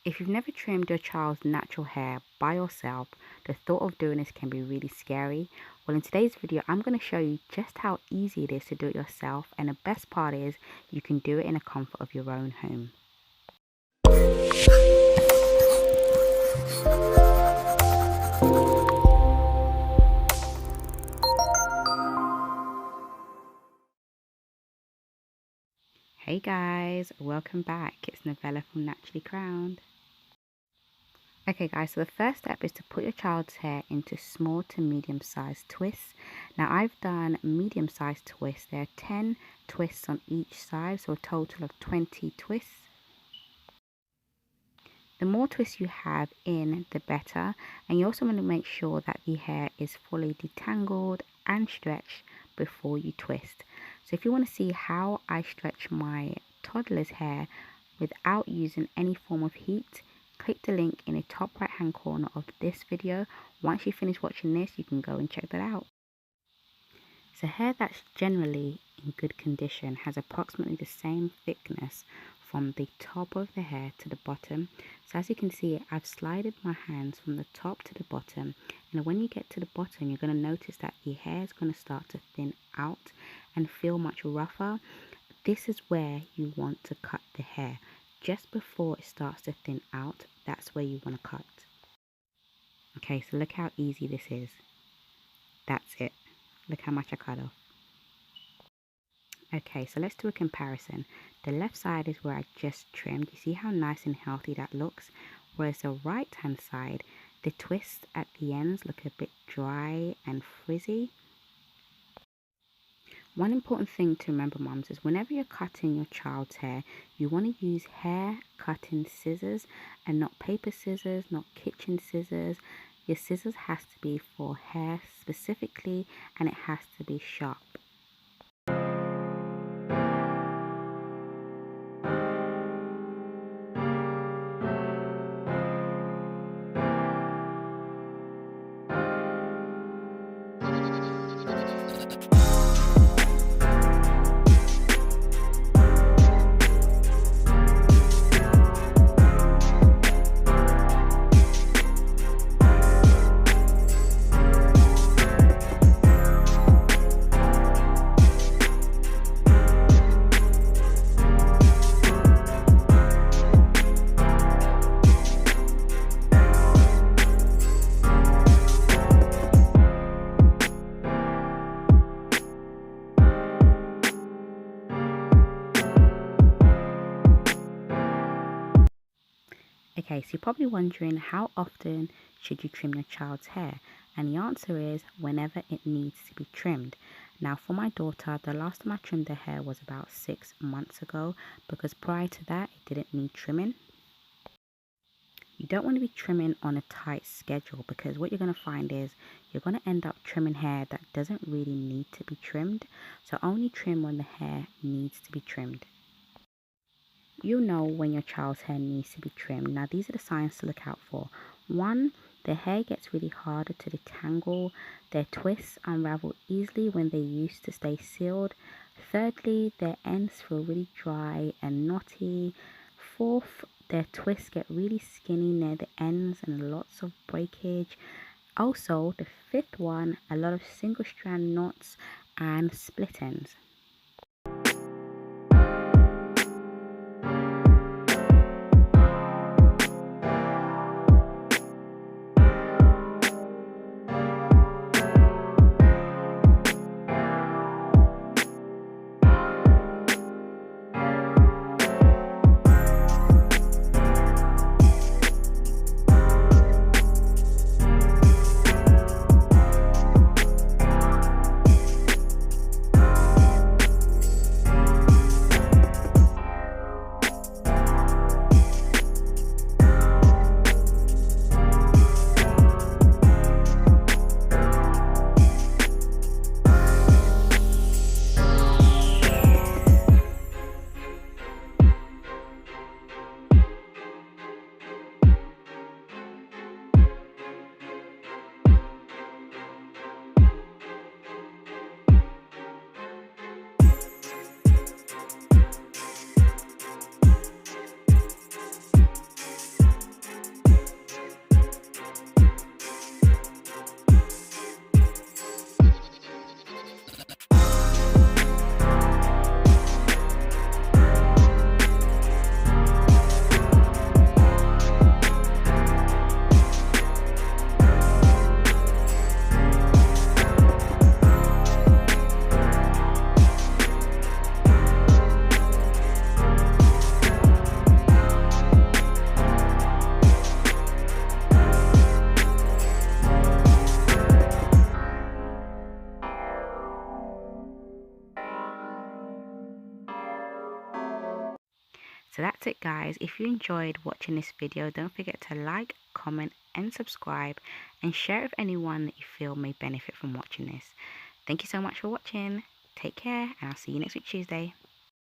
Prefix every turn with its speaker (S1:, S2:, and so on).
S1: If you've never trimmed your child's natural hair by yourself, the thought of doing this can be really scary. Well, in today's video, I'm going to show you just how easy it is to do it yourself, and the best part is you can do it in the comfort of your own home. Hey guys, welcome back. It's Novella from Naturally Crowned. Okay guys, so the first step is to put your child's hair into small to medium sized twists. Now I've done medium sized twists. There are 10 twists on each side, so a total of 20 twists. The more twists you have in, the better, and you also want to make sure that the hair is fully detangled and stretched before you twist. So if you want to see how I stretch my toddler's hair without using any form of heat, click the link in the top right hand corner of this video. Once you finish watching this, you can go and check that out. So hair that's generally in good condition has approximately the same thickness from the top of the hair to the bottom. So as you can see, I've slided my hands from the top to the bottom, and when you get to the bottom, you're going to notice that the hair is going to start to thin out and feel much rougher. This is where you want to cut the hair. Just before it starts to thin out, that's where you want to cut. Okay, so look how easy this is. That's it. Look how much I cut off. Okay, so let's do a comparison. The left side is where I just trimmed. You see how nice and healthy that looks? Whereas the right hand side, the twists at the ends look a bit dry and frizzy. One important thing to remember, moms, is whenever you're cutting your child's hair, you want to use hair cutting scissors and not paper scissors, not kitchen scissors. Your scissors has to be for hair specifically, and it has to be sharp. Okay, so you're probably wondering, how often should you trim your child's hair? And the answer is whenever it needs to be trimmed. Now for my daughter, the last time I trimmed her hair was about 6 months ago, because prior to that it didn't need trimming. You don't want to be trimming on a tight schedule, because what you're going to find is you're going to end up trimming hair that doesn't really need to be trimmed. So only trim when the hair needs to be trimmed. You'll know when your child's hair needs to be trimmed. Now these are the signs to look out for. 1, their hair gets really harder to detangle. Their twists unravel easily when they used to stay sealed. Thirdly, their ends feel really dry and knotty. 4th, their twists get really skinny near the ends and lots of breakage. Also, the 5th one, a lot of single strand knots and split ends. So that's it, guys. If you enjoyed watching this video, don't forget to like, comment and subscribe, and share it with anyone that you feel may benefit from watching this. Thank you so much for watching. Take care, and I'll see you next week Tuesday.